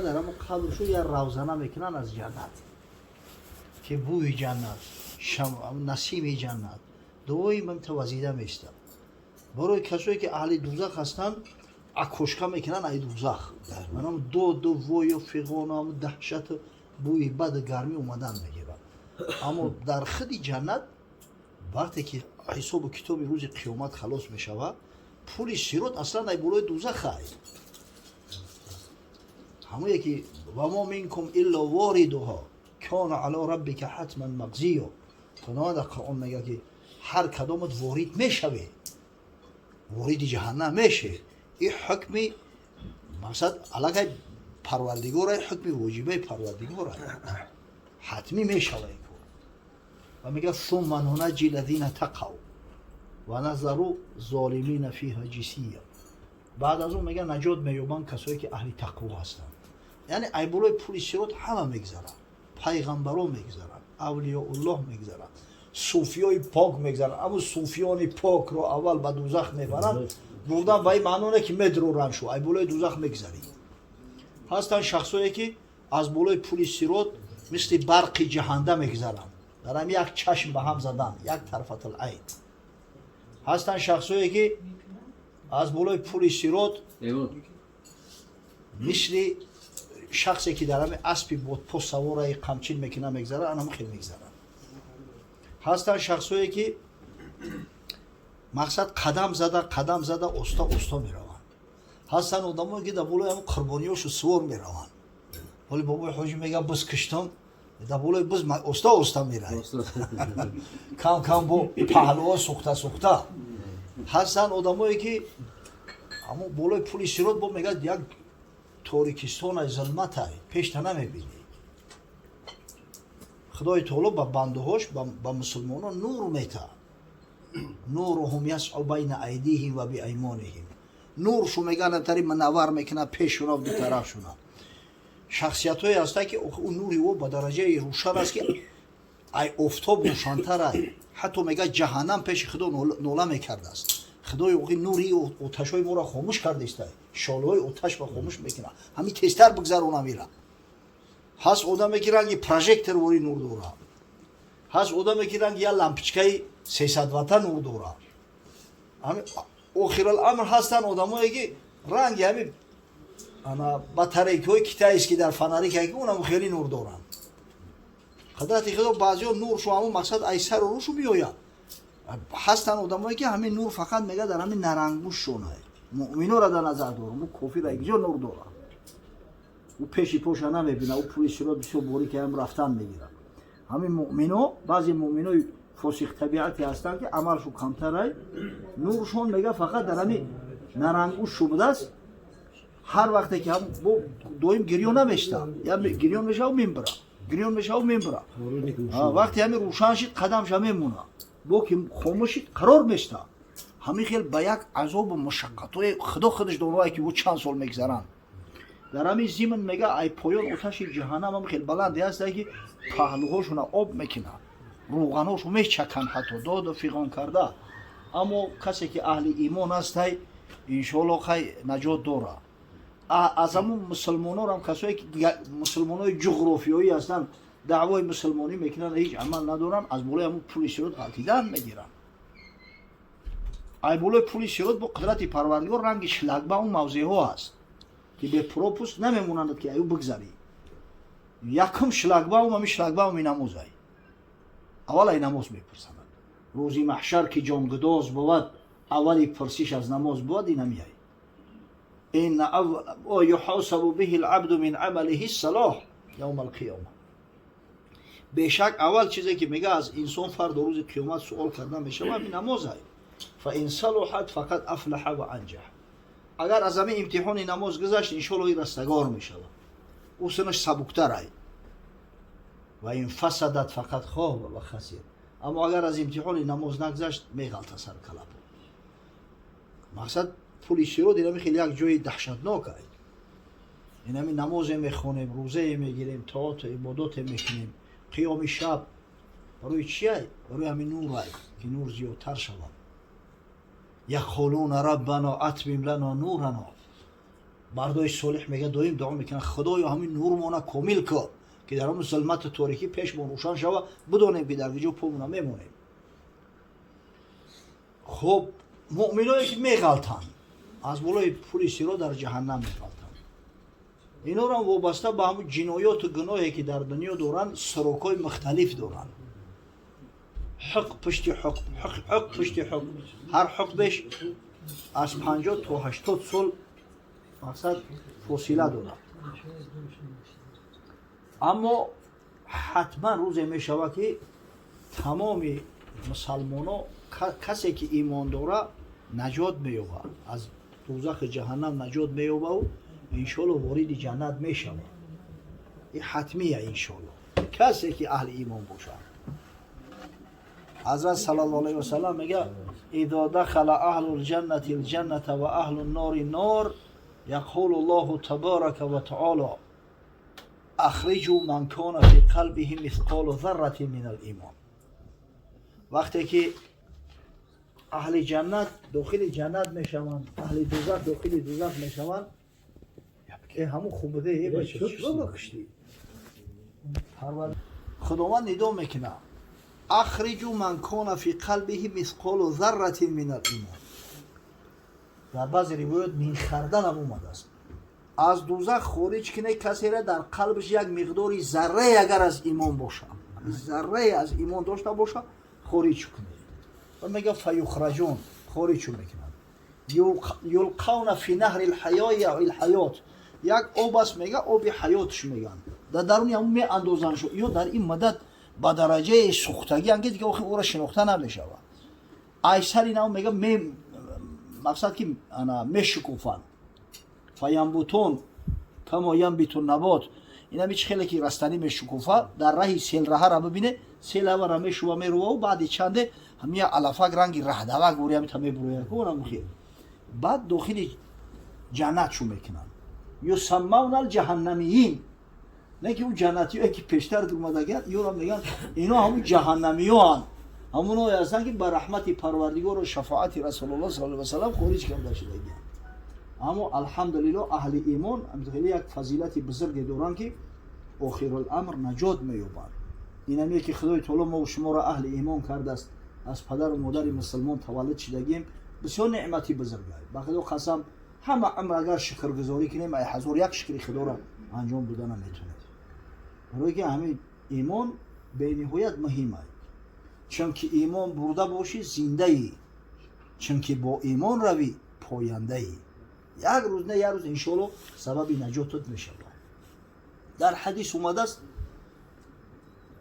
دارم قبلشو یه روزنه میکنن از جنت که بوی جنت نسیم جنت دویی متوازیده میشتم برای کسایی که اهل دوزخ هستن اکشکا میکنن ای دوزخ منم دو وای و فیغان و دهشت بوی بد گرمی اومدن میگیرن اما در خود جنت وقتی که حساب و کتاب روز قیامت خلاص میشود پول سیروت اصلا ای بالای دوزخ هست همه یکی و ما منکم الا واردها کان علی ربک حتما مقضیه خداوند قرآن میگه که هر کدامت وارد میشوه وارد جهنم میشه این حکمی مقصد علاقه پروردگار حکم واجبه پروردگار حتمی میشوه این کار و میگه ثم ننجی الذین تقوا و نذر ظالمین فیها جثیا بعد از اون میگه نجات مییابن کسایی که اهل تقوا هستن یعنی ای بالای پول سیرات همه میگذرن پیغمبران میگذرن اولیاء الله میگذرن صوفیای پاک میگذرن اما صوفیان پاک رو اول به دوزخ میبرن بودن و این معنی که مدرورن شو ای بالای دوزخ میگذری هستن شخصایی که از بالای پول سیرات مثل برق جهنم میگذرن دارن یک چشم به هم زدن یک طرفت العین هستن شخصایی که از بالای پول سیرات مثل شخصی که در همه اسبی بود پس سواره قمچین میکنه میگذره انم خیلی میگذره هستن شخصایی که مقصد قدم زده استا میرون هستن آدمایی که در بالای هم قربانیاشو سوار میرون ولی بابای حاجی میگه بس کشتم در بالای بس استا میره کم با پهلوها سوخته هستن آدمایی که اما بالای پول سیرات با میگه یک تاریکستان از ظلمت های پیش نمیبینی خدای تعالی با بندهاش با مسلمانان نور میته نورهم یسعی بین ایدیهم و بایمانهم نورشو میگن تری منور میکنه پیشون و دو طرفشون شخصیت های هسته که اون نوری او به درجه روشن است که ای افتاب روشنتر ای حتی میگه جهنم پیش خدا نوله میکرده است خدای اوقی نوری آتشای ما را خاموش کرده است شعله‌های آتش با خاموش میکنه همین تیزتر بگذرونه میره هست آدمی که رنگ پروژکتور وری نور دوره هست آدمی که رنگ یه لامپچکای 300 وات نور دوره همین آخر الامر هستن آدمایی که رنگ همین انا باتریکای کیتایی است که در فناری که اونم خیلی نور دارن قدرت خدا بعضیا نور شو همون مقصد ایسر رو روشو بیاید هستن آدمایی که همین نور فقط میگه در همین نرنگوش شونه مؤمنو را در نظر دارم او کافی را اینجا نور داره او پیشی پوشا نمیبینه او پولی سیرات بسیار بوری که هم رفتن میگیرن همین مؤمنو بعضی مؤمنای فاسق طبیعتی هستن که عملشو کمتره نورشون میگه فقط در همین نرنگوش شو بوده است هر وقتی که هم دویم گریون نمیشته یا گریون میشه و میمبره وقتی همین روشن شد قدمش هم میمونه با که خاموش قرار میشته همین خیلی به یک عذاب و مشقت خدا خودش دانوایی که او چند سال میگذرن در همین زمین میگه ای پایان آتش جهنم هم خیلی بلندی هست که پهلوهاشون آب میکنه روغناشو میچکن حتی داد و فیغان کرده اما کسی که اهل ایمان هست انشاءالله خیلی نجات داره از همون مسلمان ها هم کسایی که مسلمان های جغرافیایی هستن دعوای مسلمانی میکنن هیچ عمل ندارن از بالای همون پول سیرات غلطیدن میگیرن ای بالای پول سیرات با قدرت پروردگار رنگ شلگبه اون موضع ها هست که به پروپوس نمیمونند که ایو بگذاری یکم شلگبه هم همی شلگبه هم نماز های اول ای نماز میپرسند روزی محشر که جانگداز بود اولی پرسیش از نماز بود این همی این اول یحاسب به العبد من عمله الصلاح یوم القیامه بیشک اول چیزی که میگه از انسان فرد روز قیامت سوال کردن میشه همین نماز های فان صلحت فقط افلح و انجح اگر از همین امتحان نماز گذشت انشاءالله رستگار میشه او سنش سبکتر ای و این فسدت فقط خواب و خسیر اما اگر از امتحان نماز نگذشت میغلطه سر کلب مقصد پولیسی رو دیدم خیلی یک جای دهشتناک ای این همین نماز میخونیم روزه میگیریم طاعت عبادات میکنیم قیام شب برای چیه؟ برای همین نور ای که نور زیادتر شود یقولون ربنا اتمم لنا نورنا مردای صالح میگه دویم دعا میکنن خدایا همین نورمون کامل کن که در اون ظلمت تاریکی پیشمون روشن شود بدونیم که در وجود پامون میمونیم. خب مؤمنایی که میغلطن از بالای پل صراط در جهنم میغلطن، اینا را وابسته به همون جنایات و گناهی که در دنیا دارن سروکای مختلف دارن، حق پشت حق، حق پشت حق، هر حقش از 50 تا 80 سال مقصد فاصله دارن. اما حتما روزی می شود که تمام مسلمان ها کسی که ایمان داره نجات می یابد، از دوزخ جهنم نجات می یابد و انشاءالله وارد جنت می شود. این حتمیه انشاءالله کسی که اهل ایمان باشد. حضرت صلی الله علیه و سلم میگه اذا دخل اهل الجنة الجنة و اهل النار النار یقول الله تبارک و تعالی اخرجوا من کان فی قلبه مثقال ذره من الایمان. وقتی که اهل جنت داخل جنت میشوند، اهل دوزخ داخل دوزخ میشوند، همون خوبه ای بچه چرا بکشتی؟ خداوند ندا میکنه اخرجوا من کان فی قلبه مثقال ذره من الایمان. در بعضی روایات من خردل هم اومده است. از دوزخ خارج کنه کسی را در قلبش یک مقداری ذره اگر از ایمان باشه، ذره از ایمان داشته باشه خارج کنه و میگه فیخرجون خارج میکنن. یلقون فی نهر الحیاه یا الحیات، یک آب است میگه آب حیاتش میگن، در درون همون می اندازن شو یا در این مدت با درجه سوختگی انگیز که او را شناخته نمیشه. ایسر اینا میگه می مقصد که انا میشکوفن فینبتون کما ینبت النبات، اینا میچ خیلی که رستنی میشکوفه در راه سیل راه را ببینه سیل و را میشو و میرو و بعد چنده همین علفک رنگی رهدوک گوری هم تمه بروی کنم خیر. بعد داخل جنت شو میکنن یسمون الجهنمیین، نه که اون جنتی که پیشتر اومدگن یورا میگن اینا همون جهنمیان، همون هستن که با رحمت پروردگار و شفاعت رسول الله صلی الله علیه و سلم خارج کرده شدگی. اما الحمدلله اهل ایمان خیلی یک فضیلت بزرگ دارن که آخر الامر نجات مییابند. اینمیه که خدای تعالی ما و شما را اهل ایمان کرده است، از پدر و مادر مسلمان تولد شدگیم، بسیار نعمتی بزرگه. با خدا قسم همه عمر اگر شکرگزاری کنیم ای هزار یک شکر خدا را انجام بدن نمیتونه. برای که همین ایمان به نهایت مهمه، چون که ایمان برده باشی زنده ای، چون که با ایمان روی پاینده ای. یک روز نه یک روز انشاءالله سبب نجاتت میشه. در حدیث اومده است،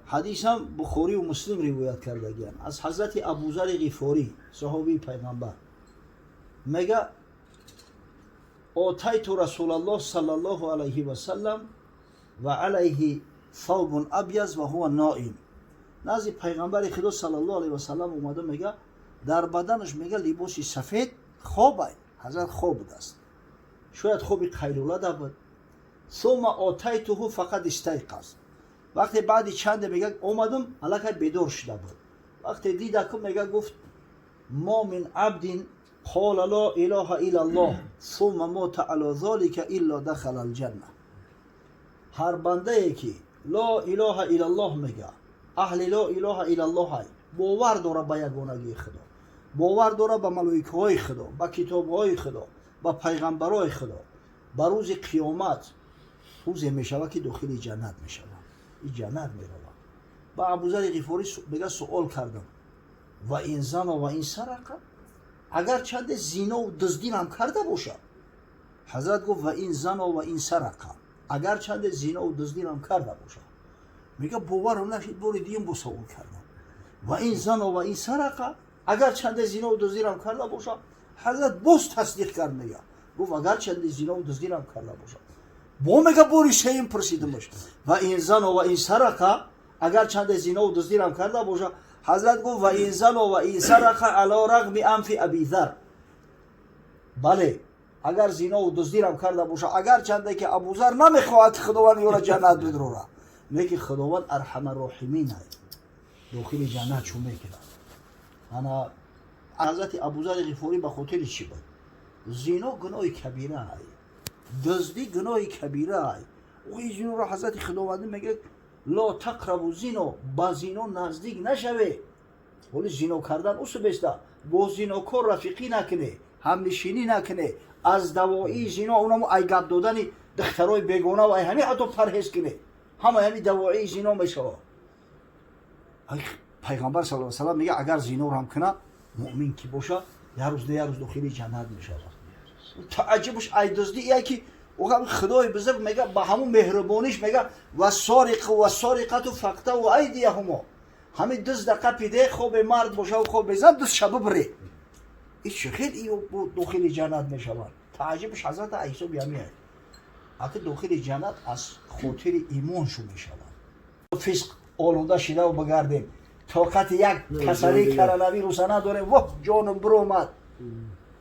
حدیث هم بخاری و مسلم روایت کرده گیان از حضرت ابوذر غفاری صحابی پیغمبر میگه آتیت رسول الله صلی الله علیه و سلم و علیه ثوب ابیض و هو نائم. نزد پیغمبر خدا صلی الله علیه و سلم اومده میگه در بدنش میگه لباسی سفید خوابه، حضرت خواب است، شاید خوب قیلوله بود. ثم آتیته فقط استیقظ، وقتی بعدی چند میگه اومدم الکی بیدار شده بود. وقتی دیده که میگه گفت ما من عبد قال لا اله الا الله ثم مات علی ذلك الا دخل الجنه. هر بنده ای که لا اله الا الله میگه، اهل لا اله الا الله های، باور داره به یگانگی خدا، باور داره به ملائکه های خدا، به کتاب های خدا، به پیغمبرای خدا، به روز قیامت روزی میشود که داخل جنت میشود، این جنت میرود. با ابوذر غفاری میگه سوال کردم و این زن و این سرقه، اگر چند زنا و دزدی هم کرده باشه، حضرت گفت و این زن و این سرقه، اگر چند زنا و دزدی هم کرده باشه، میگه باورم نشد، بار دیگه با سوال کردم و این زن و این سرقه، اگر چند زنا و دزدی هم کرده باشه، حضرت باز تصدیق کرد، میگه گفت اگر چند زنا و دزدی هم کرده باشه، با میگه باری سیم پرسیدمش و این زن و این سرقه، اگر چند زنا و دزدی هم کرده باشه، حضرت گفت و این زن و این سرقه علی رغم انف ابی ذر، بله اگر زنا و دزدی هم کرده باشه، اگر چنده که ابوذر نمیخواهد خداوند یورا جنت بدروره، میگه خداوند ارحم الراحمین است، داخل جنت شو میکنه. انا حضرت ابوذر غفاری به خاطر چی بود؟ زنا گناه کبیره است، دزدی گناه کبیره ای. او این را حضرت خداوند میگه لا تقربوا زنا، با زنا نزدیک نشوه. ولی زنا کردن اصل بسته، با زناکار رفیقی نکنه، همنشینی نکنه، از دوایی زنا اونم ای گپ دادن دخترای بیگانه و همین حتی پرهیز کنه، همه همین دوایی زنا میشه. پیغمبر صلی الله علیه و سلم میگه اگر زنا رو هم کنه مؤمن کی باشه یه روز داخل جنت میشه. تعجبش ای دزدی ای که او خدای بزرگ میگه با همون مهربانیش میگه و سارق و سارقت و فقطه و ایدیهما، همین دزد قپیده خوب مرد باشه و خوب بزن دست شب بره. این چه خیلی داخل جنت میشوند. تعجبش حضرت عیسی بیامیه اگه داخل جنت از خاطر ایمانشون میشوند. فسق آلوده شده و بگردیم طاقت یک کسری کرنوی روسه نداره. واه جانم برو اومد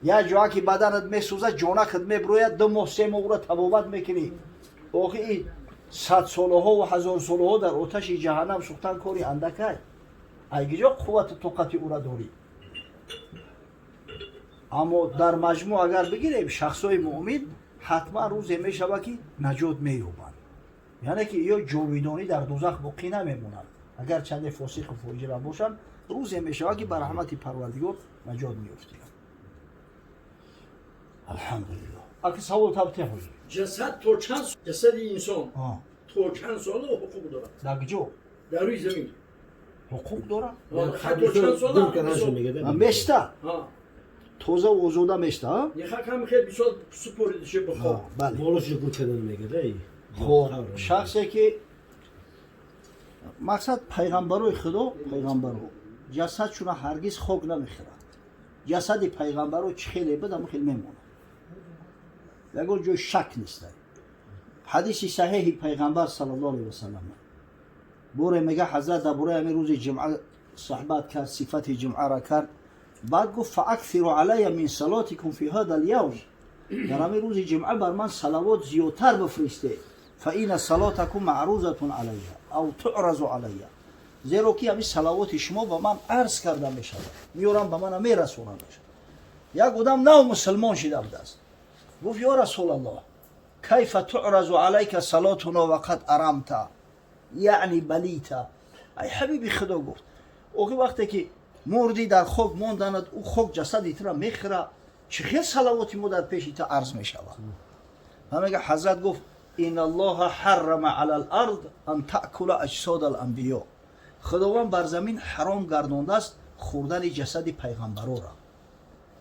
یا جا که بدنت میسوزه جانکت میبروید 2 ماه 3 ماه را تبابت میکنی. آخه این 100 ساله ها و 1000 ساله ها در آتش جهنم سوختن کاری اندکه. اگه جا قوت طاقت او را داری. اما در مجموع اگر بگیریم شخصای مؤمن حتما روزی میشود که نجات مییابند، یعنی که یا جاویدانی در دوزخ باقی نمیمونند. اگر چند فاسق و فاجر هم باشند روزی میشود که به رحمت پروردگار نجات میافتند. الحمدلله. اگه سوال توضیح کنید جسد تا چند جسد انسان تا چند ساله حقوق داره؟ در کجا؟ در روی زمین حقوق داره؟ تا چند ساله؟ میشته توزه و آزوده میشته. یخک هم خیلی بسیار سپوریده شه بخواه. بله. مالش رو کدن میگه. خب شخصی که مقصد پیغمبرای خدا پیغمبرو جسدشون هرگز خاک نمیخورد. جسد پیغمبرو چه خیلی بد خیلی میمونه. یگان جای شک نیست. حدیث صحیح پیغمبر صلی الله علیه و سلم بوره میگه حضرت درباره همین روز جمعه صحبت کرد، صفت جمعه را کرد، بعد گفت فاکثروا علی من صلاتکم فی هذا اليوم، در همین روز جمعه بر من صلوات زیادتر بفرسته. فإن صلاتکم معروضة علی او تعرض علی، زیرا که همین صلوات شما به من عرض کرده میشه، میارم به من میرسونم میشه. یک آدم نو مسلمان شده بود است، گفت یا رسول الله کیف تعرض علیک صلاتنا وقد ارمت یعنی بلیتا. ای حبیبی خدا گفت اوقی وقتی که مردی در خاک ماندند او خاک جسدی را میخوره چه خیلی صلواتی ما در پیش تا عرض میشود. همه حضرت گفت این الله حرم علی الارض ان تأکل اجساد الانبیاء، خداوند بر زمین حرام گردانده است خوردن جسد پیغمبران را.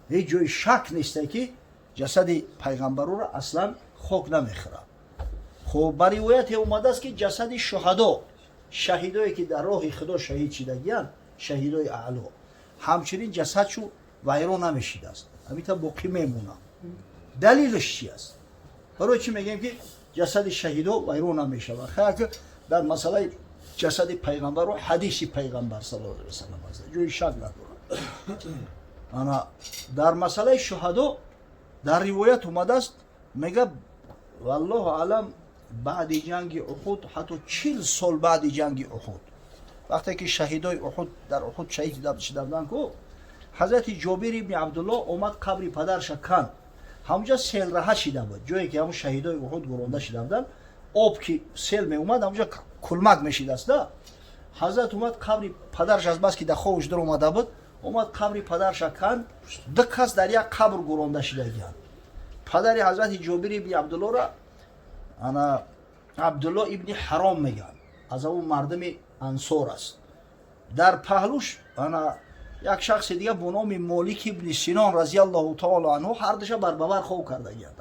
هیچ جای شک نیست که جسد پیغمبران را اصلا خاک نمیخوره. خب بر روایت اومده است که جسد شهدا، شهیدایی که در راه خدا شهید شدگیان، شهیدای اعلا، همچنین جسدشو ویران نمیشیده است، همیتا باقی میمونه. دلیلش چی است؟ برای چی میگیم که جسد شهیدا ویران نمیشه؟ خاطر در مسئله جسد پیغمبر و حدیث پیغمبر صلی الله علیه و سلم است، جوی شک نداره. انا در مسئله شهدا در روایت اومده است میگه والله اعلم بعد جنگ احد حتی 40 سال بعد جنگ احد وقتی که شهیدای احد در احد شهید شدند کو حضرت جابر ابن عبدالله اومد قبر پدرش کند، همونجا سیل رها شده بود، جایی که همون شهیدای احد گرانده شده بودند آب که سیل می اومد همونجا کلمک میشید است. حضرت اومد قبر پدرش از بس که در خوابش در اومده بود اومد قبر پدرش کند، 2 کس در یک قبر گرانده شده بودند. پدر حضرت جابر ابن عبدالله را انا عبدالله ابن حرام میگن، از اون مردم انصار است. در پهلوش انا یک شخص دیگه به نام مالک ابن سینان رضی الله تعالی عنه هر دوشا بر ببر خواب کرده گیرد.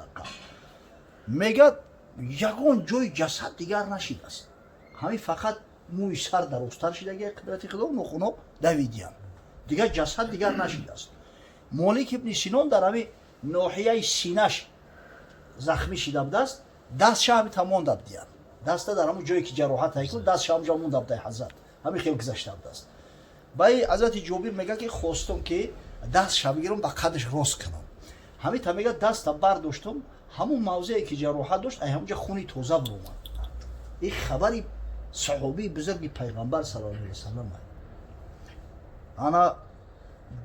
میگه یگان جای جسد دیگر نشید است، همین فقط موی سر در استر شده گیرد قدرت خدا و نخونا دویدیان دیگه جسد دیگر نشید است. مالک ابن سینان در همین ناحیه سینش زخمی شده بود است، دستش هم تمام داد دیان، دست در همون جایی که جراحت هایی کرد دستش هم جامون داد حضرت همین خیلی گذشته بود است. بای حضرت جابر میگه که خواستم که دستش بگیرم با قدش راست کنم، همین تا میگه دست برداشتم همون موضعی که جراحت داشت همونجا خونی تازه بود اومد. این خبری صحابی بزرگی پیغمبر صلی الله علیه و سلم. انا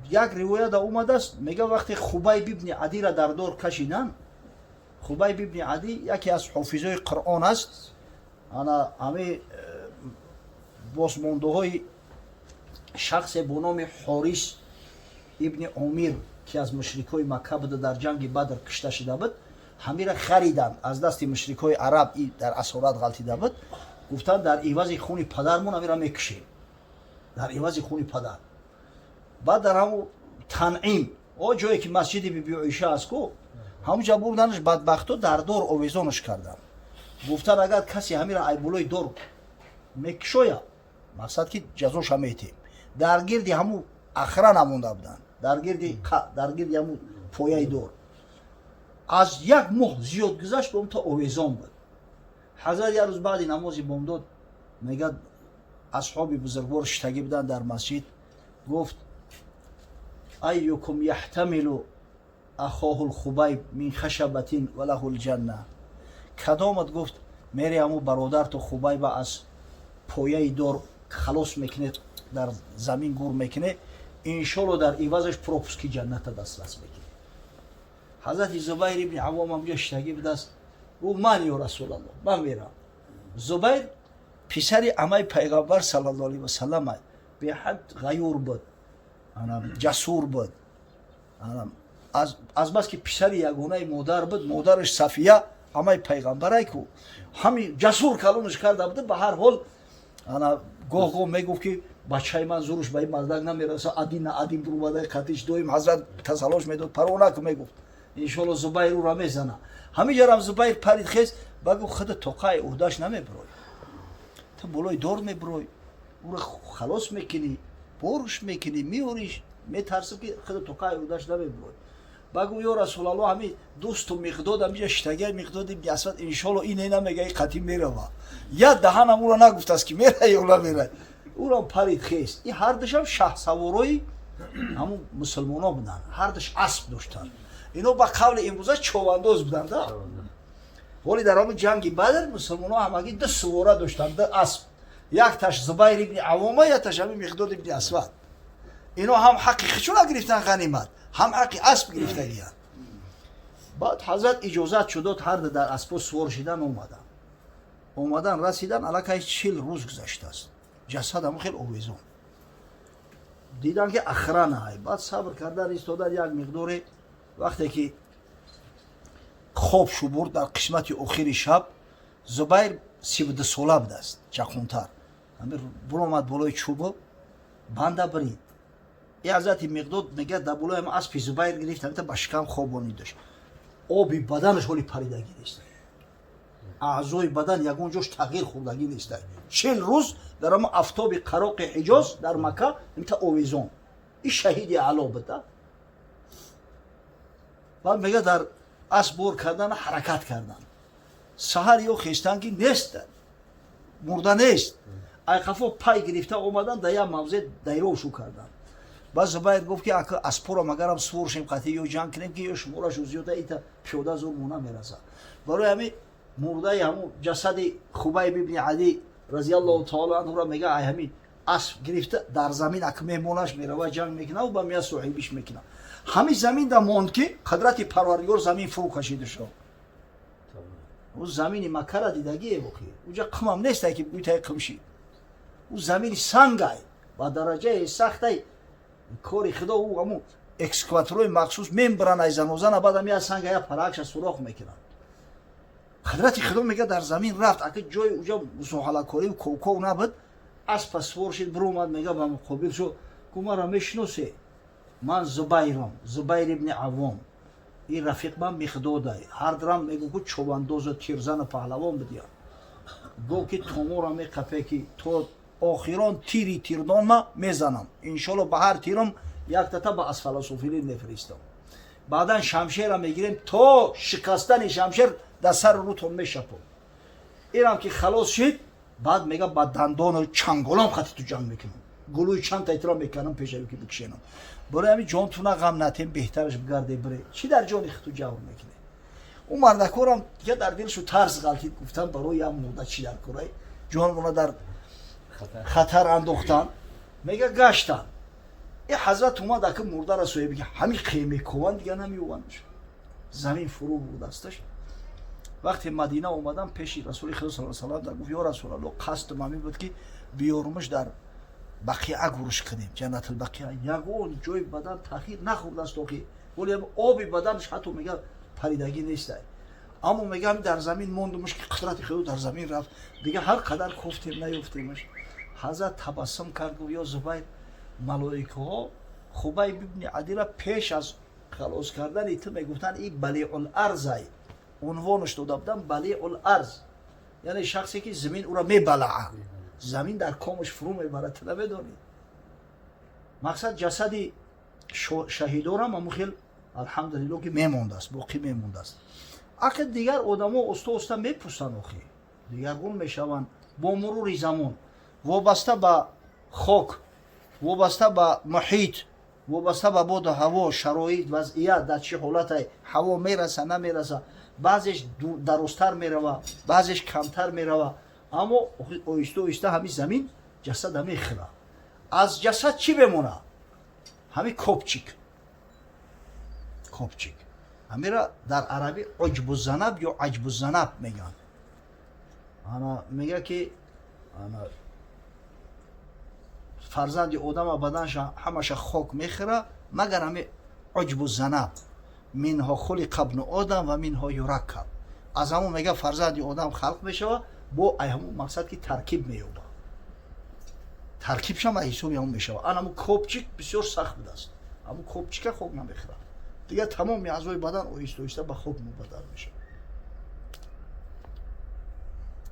یک روایت اومده است میگه وقتی خبیب ابن عدی را در دار کشیدن خبیب ابن عدی یکی از حافظای قرآن است. انا همه بازمانده های شخص به نام حارث ابن عامر که از مشرکای مکه بوده در جنگ بدر کشته شده بود، همه را خریدند از دست مشرکای عرب. در اسارت غلطیده بود، گفتند در عوض خون پدرمون همه را میکشیم، در عوض خون پدر. بعد در همون تنعیم جایی که مسجد بیبی عایشه است کو همونجا بردنش، بدبختو در دور آویزانش کردن. گفتن اگر کسی همین را ایبولای دور میکشویا، مقصد که جزاش هم میتیم. در گردی همون اخرا نمونده بودن، در گردی همون پایه دور. از یک ماه زیاد گذشت به تا آویزان بود. حضرت یه روز بعد نماز بامداد میگه اصحاب بزرگوار شتگی بودن در مسجد، گفت ایکم یحتمل اخاه الخبیب من خشبة وله الجنه. کدامت گفت میری همو برادر تو خبیب از پایه دور خلاص میکنه، در زمین گور میکنه، انشالله در عوضش پروپسکی جنت دسترس میکنه. حضرت زبیر ابن عوام هم شتگی بود است، گفت من یا رسول الله من میرم. زبیر پسر عمه پیغمبر صلی الله علیه و سلم به حد غیور بود، جسور بود. از بس که پسر یگانه مادر بود، مادرش صفیه عمه پیغمبر کو همین جسور کلونش کرده بود. به هر حال گاه میگفت که بچه من زورش به این مردک نمیرسه، ادیم در اومده خطیش دویم. حضرت تسلاش میداد پرونه که میگفت انشالله زبیر او را میزنه. همینجا هم زبیر پرید خیست، بگو خود توقع عهدهش نمیبروی، تو بلای دور میبروی، او را خلاص میکنی، برش میکنی، میوریش، میترسی که خود توقع عهدهش نمیبروی. بگو یا رسول الله همین دوست و مقداد همینجا شتگه مقداد ابن اسود انشالله این نمیگه این قطعی میره. یا دهنم او را نگفت است که میره یا نمیره. او را پرید خیست. این هر دش هم شه سوارای همون مسلمان ها بودن، هر دش اسب داشتن. اینا با قول امروزه چوانداز بودن ده. ولی در همون جنگ بدر مسلمان ها همگی ده سواره داشتن، ده اسب. یک تاش زبیر ابن عوامه، یک تاش همین مقداد ابن اسود. اینا هم حقی خودشون گرفتن غنیمت، هم حقی اسب گرفته گیرن. بعد حضرت اجازت شد هر در اسب سوار شدن اومدن رسیدن علاقه 40 روز گذشته است. جسد هم خیلی آویزان دیدن که اخرا نه. بعد صبر کردن ایستادن یک مقدار. وقتی که خواب شو برد در قسمت اخیر شب، زبیر 32 ساله بود است، جخونتر. همین برآمد بالای چوب بنده برید. این حضرت مقداد میگه در بالای هم اسب زبیر گرفت، همین با شکم خوابانی داشت، آبی بدنش حالی پریدگی نیست، اعضای بدن یگان جاش تغییر خوردگی نیست. 40 روز در هم آفتاب قراق حجاز در مکه همین آویزان. این شهید علا بوده. بعد میگه در اسب بر کردن حرکت کردن، سحر یا خیستن که نیست، مرده نیست، ایقفا پای گرفته اومدن در یک موضع دیرو شو کردن. بعد زبیر گفت که اسب را مگر هم سور شیم قطعی یا جنگ کنیم که یا شمارش زیاده ایتا پیاده زور مونه میرسه. برای همین مرده همون جسد خبیب ابن عدی رضی الله تعالی عنه را میگه همین اسب گرفته در زمین اک میمونش میره و جنگ میکنه و با میا صاحبش میکنه. همین زمین در ماند که قدرت پروردگار زمین فرو کشیده شد. او زمین مکه را دیدگی بخیر، اونجا قمم نیست که بوی تای قمشی، او زمین سنگای با درجه سختی کاری خدا. او همون اکسکواتورای مخصوص میبرن از زنوزن، بعد همین سنگای پراکش سوراخ میکنن. قدرت خدا میگه در زمین رفت، اگه جای اونجا مساحله کاری و کوکو نبود، اسب سوار شد برو اومد میگه با مقابل شو که ما را میشناسه، من زبیرم، زبیر ابن عوام، این رفیق من مقداده، هر درم میگو که چوبانداز و تیرزن و پهلوان بدیا، گو که تومو را میقفه که تو آخران تیردان ما میزنم، انشالله به هر تیرم یک تتا با اسفل سفلین میفرستم. بعدا شمشیر را میگیریم تا شکستن شمشیر در سر روتون میشپم. اینم که خلاص شد، بعد میگه با دندان و چنگالام خطی تو جنگ میکنم، گلوی چند تا احترام میکنم پیشوی که بکشینم. برای همین جانتونه غم نتیم بهترش بگرده بره، چی در جانی خطو جور میکنه. اون مردکورم دیگه در دلشو ترس غلطید، گفتن برای هم موده چی در کره جانمونه در خطر انداختن. میگه گشتن. این حضرت اومد که مرده را سوی بگه همین قیمه کوان دیگه نمیوانش، زمین فرو بود دستش. вақте Мадина омадам пеши Расули Худо саллаллоҳу алайҳи ва саллам, дар гуфт: ё Расулаллоҳ, қасд ман мебуд ки биёрумш дар бақиа гӯш кунем, ҷаннатул бақиа. Ягон ҷои бадан таъхир нахӯрдааст, то ки боли оби баданаш ҳатто мега паридагӣ нестай. Аммо мегам дар замин мондумш ки қудрати Худо дар замин рафт. Дига ҳар қадар кофтем наёфтемаш. Ҳазрат табассум кард, гуфт: ё Зубайр, малоикаҳо Хубайб ибн Адила пеш аз халос кардани ту мегуфтанд ин балиъул арзай. унвонаш дода буданд балиъул арз, яъне шахсе ки замин ура мебалаа, замин дар комаш фурӯ мебарад. ту намедонӣ. мақсад ҷасади шаҳидонам ҳамун хел алҳамдулиллоҳ ки мемондааст, боқӣ мемондааст. Ахе дигар одамо оста оста мепурсанд, охи дигаргун мешаванд бо мурури замон, вобаста ба хок, вобаста ба муҳит, вобаста ба боду ҳаво, шароит, вазъият, дар чӣ ҳолате ҳаво мераса намераса, баъзеш дарозтар мерава, баъзеш камтар мерава. Аммо оҳиста оҳиста ҳамин замин ҷасада мехӯра. аз ҷасад чӣ бемона? ҳамин копчик, копчик. ҳамира дар арабӣ уҷбузанаб ё аҷбузанаб мегӯянд. ана мега ки фарзанди одама баданаша ҳамаша хок мехӯра, магар ҳамин уҷбузанаб. минҳо хулиқа бну одам ва минҳо юраккаб. аз ҳамон мега фарзанди одам халқ мешава, бо ҳамон мақсад ки таркиб меёба. таркибшам аз ҳисоби ҳамон мешава. ан ҳамон копчик бисёр сахт будааст. ҳамон копчика хок намехӯрад. Дига тамоми аъзои бадан оҳиста оҳиста ба хок мубаддал мешавад.